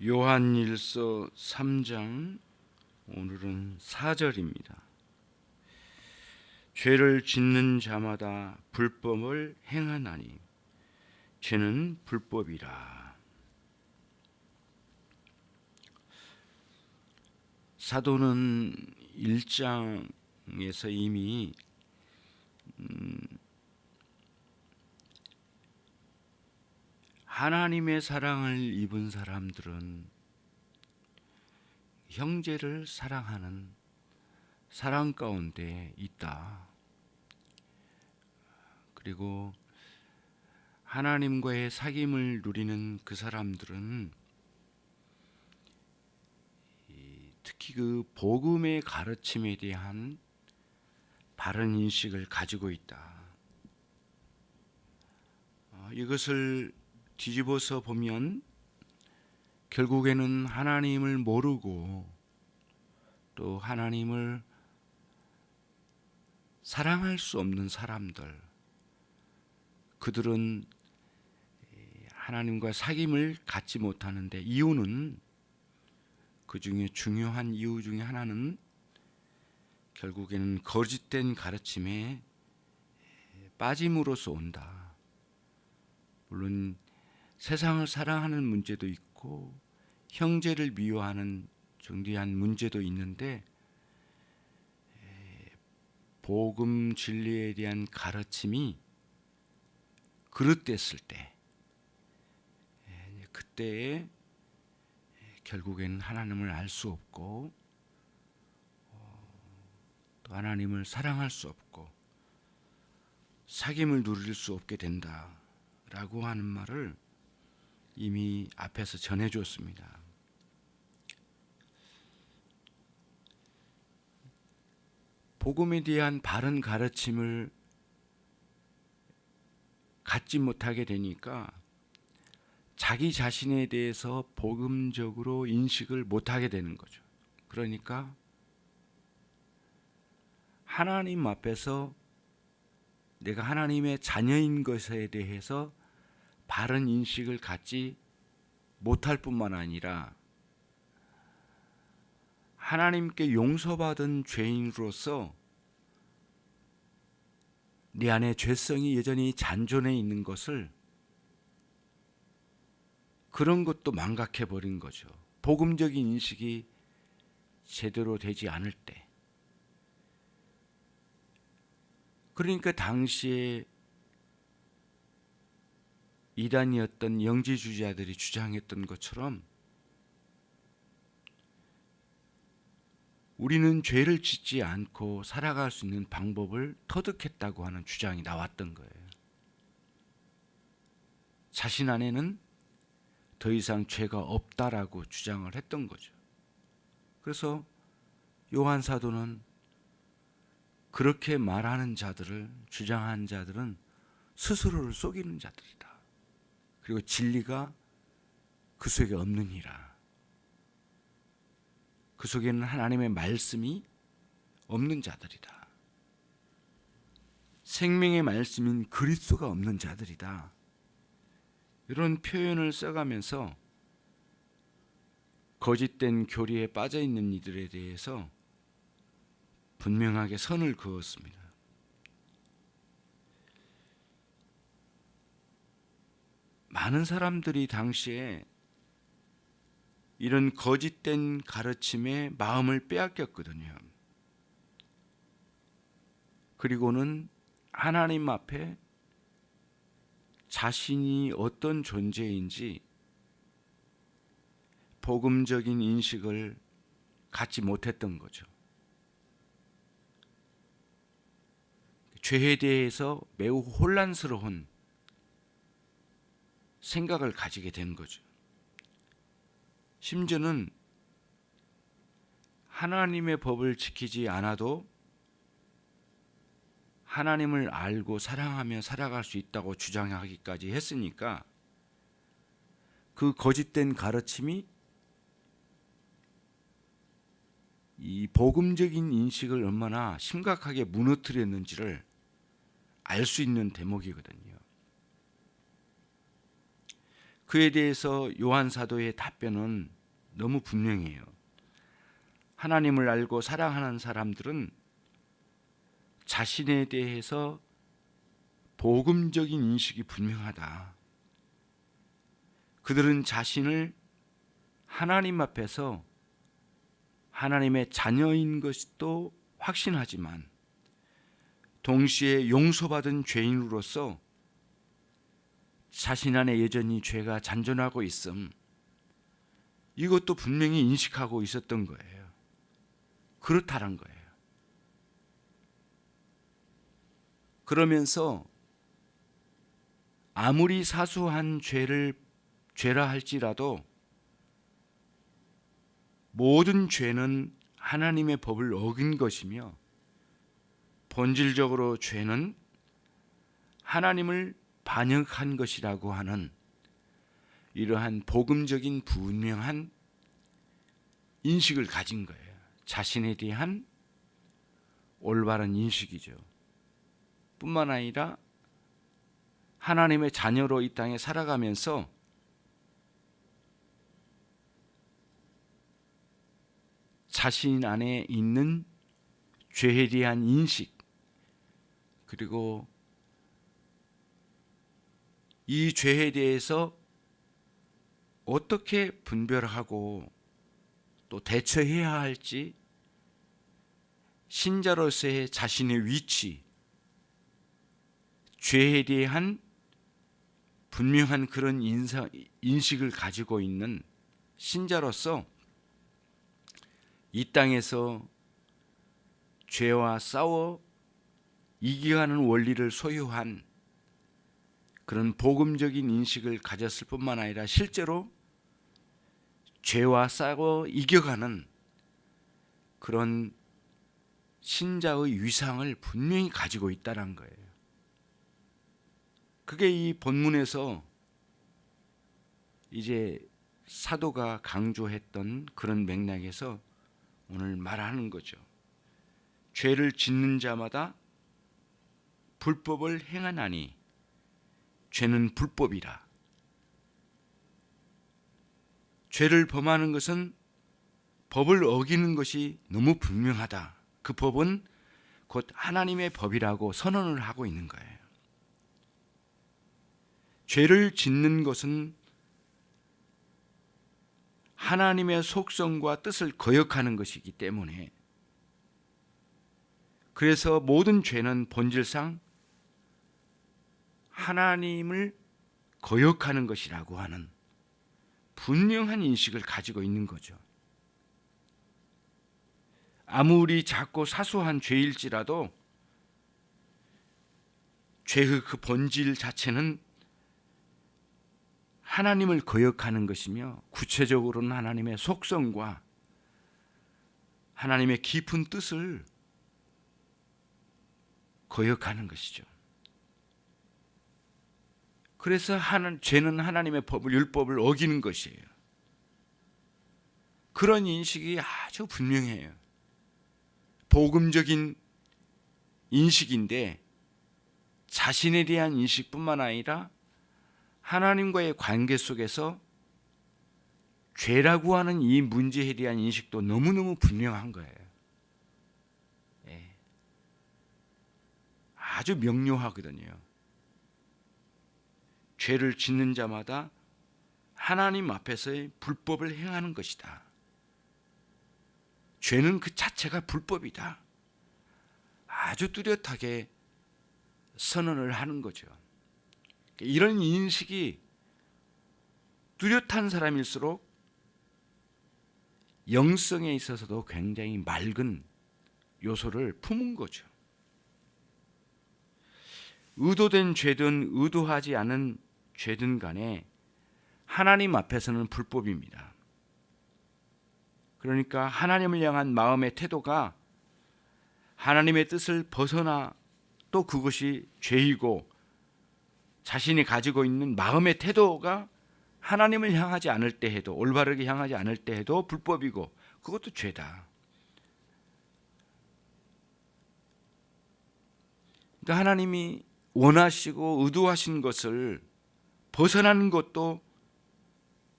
요한일서 3장 오늘은 4절입니다. 죄를 짓는 자마다 불법을 행하나니 죄는 불법이라. 사도는 1장에서 이미 하나님의 사랑을 입은 사람들은 형제를 사랑하는 사랑 가운데 있다. 그리고 하나님과의 사귐을 누리는 그 사람들은 특히 그 복음의 가르침에 대한 바른 인식을 가지고 있다. 이것을 뒤집어서 보면 결국에는 하나님을 모르고 또 하나님을 사랑할 수 없는 사람들, 그들은 하나님과 사귐을 갖지 못하는데, 이유는 그 중에 중요한 이유 중에 하나는 결국에는 거짓된 가르침에 빠짐으로써 온다. 물론 세상을 사랑하는 문제도 있고 형제를 미워하는 정대한 문제도 있는데, 복음 진리에 대한 가르침이 그릇됐을 때, 그때에 결국에는 하나님을 알 수 없고 또 하나님을 사랑할 수 없고 사귐을 누릴 수 없게 된다라고 하는 말을 이미 앞에서 전해줬습니다. 복음에 대한 바른 가르침을 갖지 못하게 되니까 자기 자신에 대해서 복음적으로 인식을 못하게 되는 거죠. 그러니까 하나님 앞에서 내가 하나님의 자녀인 것에 대해서 바른 인식을 갖지 못할 뿐만 아니라 하나님께 용서받은 죄인으로서 내 안에 죄성이 여전히 잔존해 있는 것을, 그런 것도 망각해버린 거죠. 복음적인 인식이 제대로 되지 않을 때. 그러니까 당시에 이단이었던 영지주의자들이 주장했던 것처럼 우리는 죄를 짓지 않고 살아갈 수 있는 방법을 터득했다고 하는 주장이 나왔던 거예요. 자신 안에는 더 이상 죄가 없다라고 주장을 했던 거죠. 그래서 요한 사도는 그렇게 말하는 자들을, 주장한 자들은 스스로를 속이는 자들이다. 그리고 진리가 그 속에 없느니라. 그 속에는 하나님의 말씀이 없는 자들이다. 생명의 말씀인 그리스도가 없는 자들이다. 이런 표현을 써가면서 거짓된 교리에 빠져 있는 이들에 대해서 분명하게 선을 그었습니다. 많은 사람들이 당시에 이런 거짓된 가르침에 마음을 빼앗겼거든요. 그리고는 하나님 앞에 자신이 어떤 존재인지 복음적인 인식을 갖지 못했던 거죠. 죄에 대해서 매우 혼란스러운 생각을 가지게 된 거죠. 심지어는 하나님의 법을 지키지 않아도 하나님을 알고 사랑하며 살아갈 수 있다고 주장하기까지 했으니까 그 거짓된 가르침이 이 복음적인 인식을 얼마나 심각하게 무너뜨렸는지를 알 수 있는 대목이거든요. 그에 대해서 요한 사도의 답변은 너무 분명해요. 하나님을 알고 사랑하는 사람들은 자신에 대해서 복음적인 인식이 분명하다. 그들은 자신을 하나님 앞에서 하나님의 자녀인 것도 확신하지만 동시에 용서받은 죄인으로서 자신 안에 여전히 죄가 잔존하고 있음, 이것도 분명히 인식하고 있었던 거예요. 그렇다는 거예요. 그러면서 아무리 사소한 죄라 할지라도 모든 죄는 하나님의 법을 어긴 것이며 본질적으로 죄는 하나님을 반역한 것이라고 하는 이러한 복음적인 분명한 인식을 가진 거예요. 자신에 대한 올바른 인식이죠. 뿐만 아니라 하나님의 자녀로 이 땅에 살아가면서 자신 안에 있는 죄에 대한 인식, 그리고 이 죄에 대해서 어떻게 분별하고 또 대처해야 할지, 신자로서의 자신의 위치, 죄에 대한 분명한 그런 인식을 가지고 있는 신자로서 이 땅에서 죄와 싸워 이겨가는 원리를 소유한 그런 복음적인 인식을 가졌을 뿐만 아니라 실제로 죄와 싸워 이겨가는 그런 신자의 위상을 분명히 가지고 있다는 거예요. 그게 이 본문에서 이제 사도가 강조했던 그런 맥락에서 오늘 말하는 거죠. 죄를 짓는 자마다 불법을 행하나니 죄는 불법이라. 죄를 범하는 것은 법을 어기는 것이 너무 분명하다. 그 법은 곧 하나님의 법이라고 선언을 하고 있는 거예요. 죄를 짓는 것은 하나님의 속성과 뜻을 거역하는 것이기 때문에, 그래서 모든 죄는 본질상 하나님을 거역하는 것이라고 하는 분명한 인식을 가지고 있는 거죠. 아무리 작고 사소한 죄일지라도 죄의 그 본질 자체는 하나님을 거역하는 것이며, 구체적으로는 하나님의 속성과 하나님의 깊은 뜻을 거역하는 것이죠. 그래서 죄는 하나님의 법을, 율법을 어기는 것이에요. 그런 인식이 아주 분명해요. 복음적인 인식인데, 자신에 대한 인식뿐만 아니라 하나님과의 관계 속에서 죄라고 하는 이 문제에 대한 인식도 너무너무 분명한 거예요. 아주 명료하거든요. 죄를 짓는 자마다 하나님 앞에서의 불법을 행하는 것이다. 죄는 그 자체가 불법이다. 아주 뚜렷하게 선언을 하는 거죠. 이런 인식이 뚜렷한 사람일수록 영성에 있어서도 굉장히 맑은 요소를 품은 거죠. 의도된 죄든 의도하지 않은 죄든 간에 하나님 앞에서는 불법입니다. 그러니까 하나님을 향한 마음의 태도가 하나님의 뜻을 벗어나 또 그것이 죄이고, 자신이 가지고 있는 마음의 태도가 하나님을 향하지 않을 때 해도, 올바르게 향하지 않을 때 해도 불법이고, 그것도 죄다. 그러니까 하나님이 원하시고 의도하신 것을 벗어나는 것도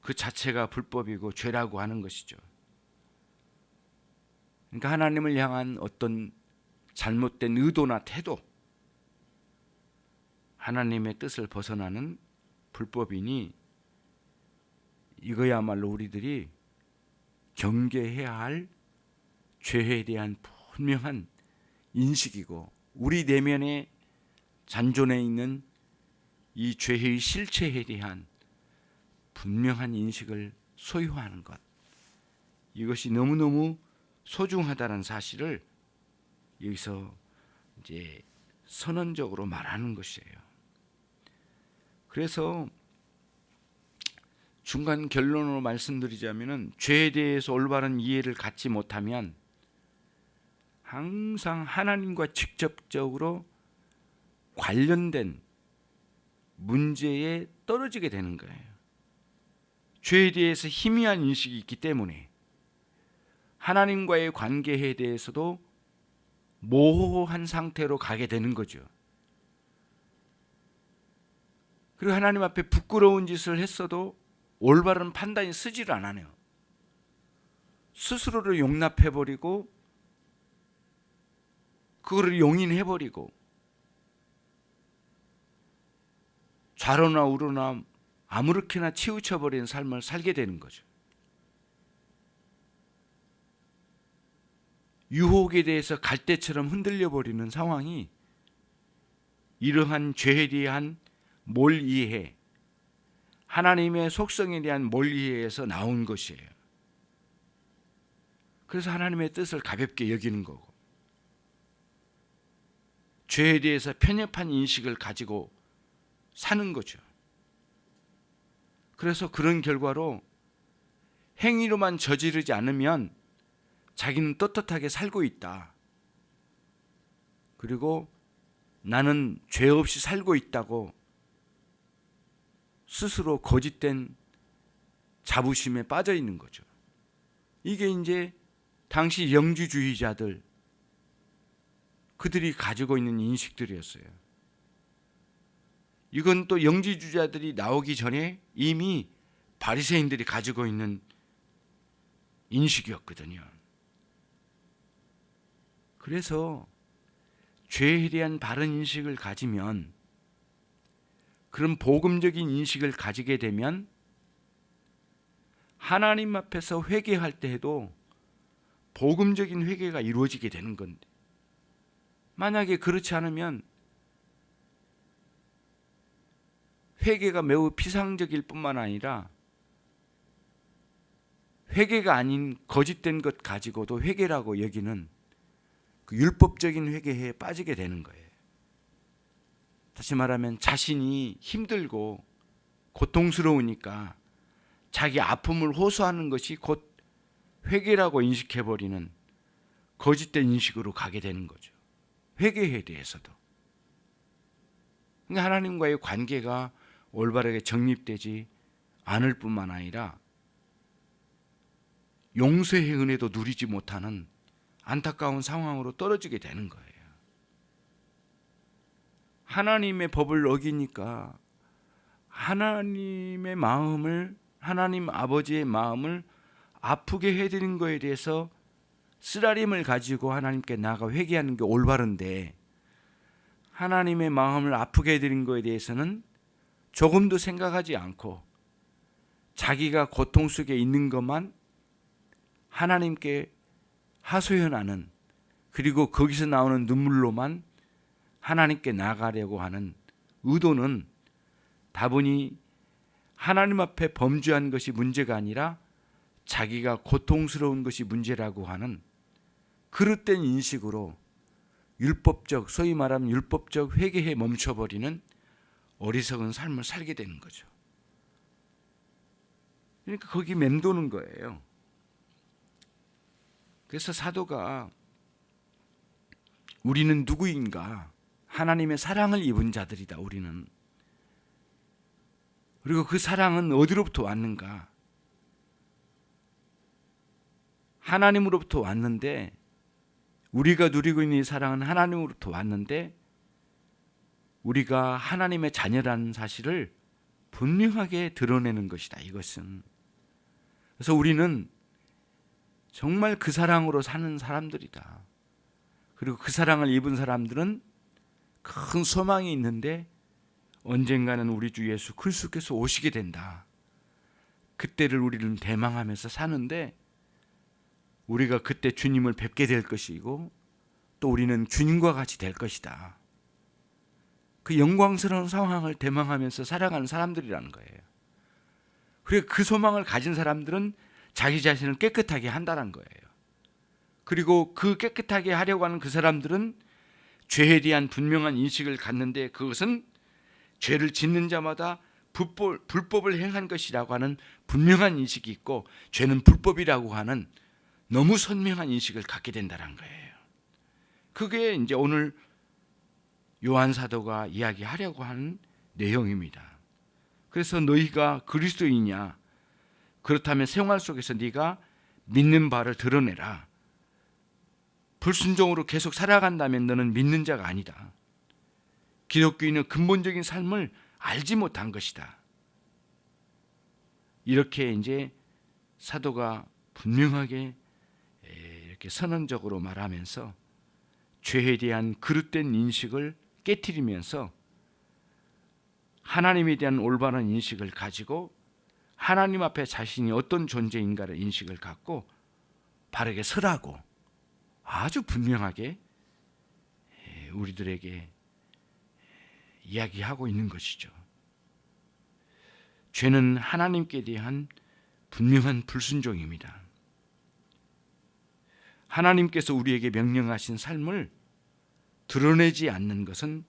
그 자체가 불법이고 죄라고 하는 것이죠. 그러니까 하나님을 향한 어떤 잘못된 의도나 태도, 하나님의 뜻을 벗어나는 불법이니 이거야말로 우리들이 경계해야 할 죄에 대한 분명한 인식이고, 우리 내면에 잔존해 있는 이 죄의 실체에 대한 분명한 인식을 소유하는 것, 이것이 너무너무 소중하다는 사실을 여기서 이제 선언적으로 말하는 것이에요. 그래서 중간 결론으로 말씀드리자면은, 죄에 대해서 올바른 이해를 갖지 못하면 항상 하나님과 직접적으로 관련된 문제에 떨어지게 되는 거예요. 죄에 대해서 희미한 인식이 있기 때문에 하나님과의 관계에 대해서도 모호한 상태로 가게 되는 거죠. 그리고 하나님 앞에 부끄러운 짓을 했어도 올바른 판단이 쓰지를 않아요. 스스로를 용납해버리고 그거를 용인해버리고 좌로나 우로나 아무렇게나 치우쳐버리는 삶을 살게 되는 거죠. 유혹에 대해서 갈대처럼 흔들려버리는 상황이 이러한 죄에 대한 몰이해, 하나님의 속성에 대한 몰이해에서 나온 것이에요. 그래서 하나님의 뜻을 가볍게 여기는 거고, 죄에 대해서 편협한 인식을 가지고 사는 거죠. 그래서 그런 결과로 행위로만 저지르지 않으면 자기는 떳떳하게 살고 있다, 그리고 나는 죄 없이 살고 있다고 스스로 거짓된 자부심에 빠져 있는 거죠. 이게 이제 당시 영지주의자들, 그들이 가지고 있는 인식들이었어요. 이건 또 영지주의자들이 나오기 전에 이미 바리새인들이 가지고 있는 인식이었거든요. 그래서 죄에 대한 바른 인식을 가지면, 그런 복음적인 인식을 가지게 되면 하나님 앞에서 회개할 때에도 복음적인 회개가 이루어지게 되는 건데, 만약에 그렇지 않으면 회개가 매우 피상적일 뿐만 아니라 회개가 아닌 거짓된 것 가지고도 회개라고 여기는 그 율법적인 회개에 빠지게 되는 거예요. 다시 말하면 자신이 힘들고 고통스러우니까 자기 아픔을 호소하는 것이 곧 회개라고 인식해버리는 거짓된 인식으로 가게 되는 거죠. 회개에 대해서도. 그러니까 하나님과의 관계가 올바르게 정립되지 않을 뿐만 아니라 용서의 은혜도 누리지 못하는 안타까운 상황으로 떨어지게 되는 거예요. 하나님의 법을 어기니까 하나님의 마음을, 하나님 아버지의 마음을 아프게 해드린 거에 대해서 쓰라림을 가지고 하나님께 나아가 회개하는 게 올바른데, 하나님의 마음을 아프게 해드린 거에 대해서는 조금도 생각하지 않고 자기가 고통 속에 있는 것만 하나님께 하소연하는, 그리고 거기서 나오는 눈물로만 하나님께 나가려고 하는 의도는 다분히 하나님 앞에 범죄한 것이 문제가 아니라 자기가 고통스러운 것이 문제라고 하는 그릇된 인식으로 율법적, 소위 말하면 율법적 회개에 멈춰버리는 어리석은 삶을 살게 되는 거죠. 그러니까 거기 맴도는 거예요. 그래서 사도가 우리는 누구인가? 하나님의 사랑을 입은 자들이다, 우리는. 그리고 그 사랑은 어디로부터 왔는가? 하나님으로부터 왔는데, 우리가 누리고 있는 이 사랑은 하나님으로부터 왔는데, 우리가 하나님의 자녀라는 사실을 분명하게 드러내는 것이다. 이것은 그래서 우리는 정말 그 사랑으로 사는 사람들이다. 그리고 그 사랑을 입은 사람들은 큰 소망이 있는데 언젠가는 우리 주 예수 그리스도께서 오시게 된다. 그때를 우리는 대망하면서 사는데 우리가 그때 주님을 뵙게 될 것이고 또 우리는 주님과 같이 될 것이다. 그 영광스러운 상황을 대망하면서 살아가는 사람들이라는 거예요. 그리고 그 소망을 가진 사람들은 자기 자신을 깨끗하게 한다는 거예요. 그리고 그 깨끗하게 하려고 하는 그 사람들은 죄에 대한 분명한 인식을 갖는데 그것은 죄를 짓는 자마다 불법을 행한 것이라고 하는 분명한 인식이 있고 죄는 불법이라고 하는 너무 선명한 인식을 갖게 된다는 거예요. 그게 이제 오늘 요한 사도가 이야기하려고 하는 내용입니다. 그래서 너희가 그리스도이냐? 그렇다면 생활 속에서 네가 믿는 바를 드러내라. 불순종으로 계속 살아간다면 너는 믿는 자가 아니다. 기독교인은 근본적인 삶을 알지 못한 것이다. 이렇게 이제 사도가 분명하게 이렇게 선언적으로 말하면서 죄에 대한 그릇된 인식을 깨트리면서 하나님에 대한 올바른 인식을 가지고 하나님 앞에 자신이 어떤 존재인가를 인식을 갖고 바르게 서라고 아주 분명하게 우리들에게 이야기하고 있는 것이죠. 죄는 하나님께 대한 분명한 불순종입니다. 하나님께서 우리에게 명령하신 삶을 드러내지 않는 것은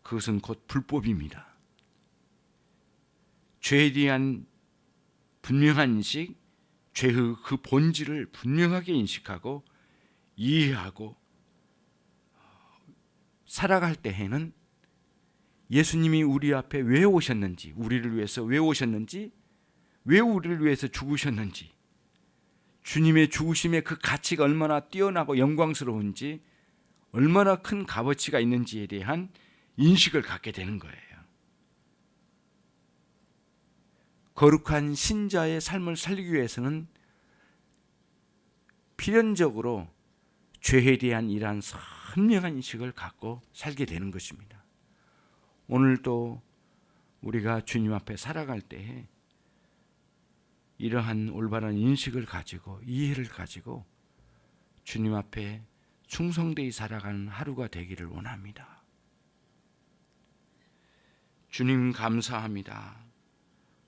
그것은 곧 불법입니다. 죄에 대한 분명한 인식, 죄의 그 본질을 분명하게 인식하고 이해하고 살아갈 때에는 예수님이 우리 앞에 왜 오셨는지, 우리를 위해서 왜 오셨는지, 왜 우리를 위해서 죽으셨는지, 주님의 죽으심의 그 가치가 얼마나 뛰어나고 영광스러운지, 얼마나 큰 값어치가 있는지에 대한 인식을 갖게 되는 거예요. 거룩한 신자의 삶을 살기 위해서는 필연적으로 죄에 대한 이러한 선명한 인식을 갖고 살게 되는 것입니다. 오늘도 우리가 주님 앞에 살아갈 때에 이러한 올바른 인식을 가지고 이해를 가지고 주님 앞에 충성되이 살아가는 하루가 되기를 원합니다. 주님 감사합니다.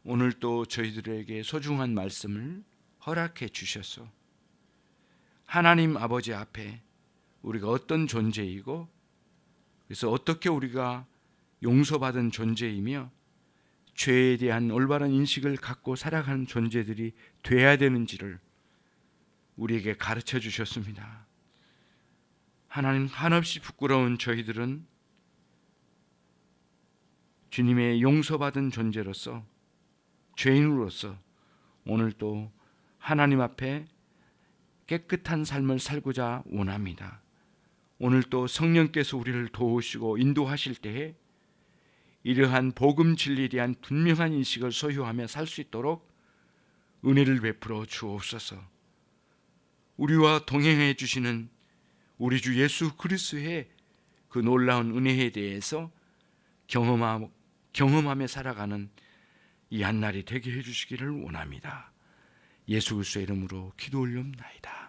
오늘 또 저희들에게 소중한 말씀을 허락해 주셔서 하나님 아버지 앞에 우리가 어떤 존재이고 그래서 어떻게 우리가 용서받은 존재이며 죄에 대한 올바른 인식을 갖고 살아가는 존재들이 돼야 되는지를 우리에게 가르쳐 주셨습니다. 하나님, 한없이 부끄러운 저희들은 주님의 용서받은 존재로서 죄인으로서 오늘 또 하나님 앞에 깨끗한 삶을 살고자 원합니다. 오늘 또 성령께서 우리를 도우시고 인도하실 때에 이러한 복음 진리에 대한 분명한 인식을 소유하며 살 수 있도록 은혜를 베풀어 주옵소서. 우리와 동행해 주시는 우리 주 예수 그리스도의 그 놀라운 은혜에 대해서 경험하며 살아가는 이 한날이 되게 해 주시기를 원합니다. 예수 그리스도의 이름으로 기도 올려옵나이다.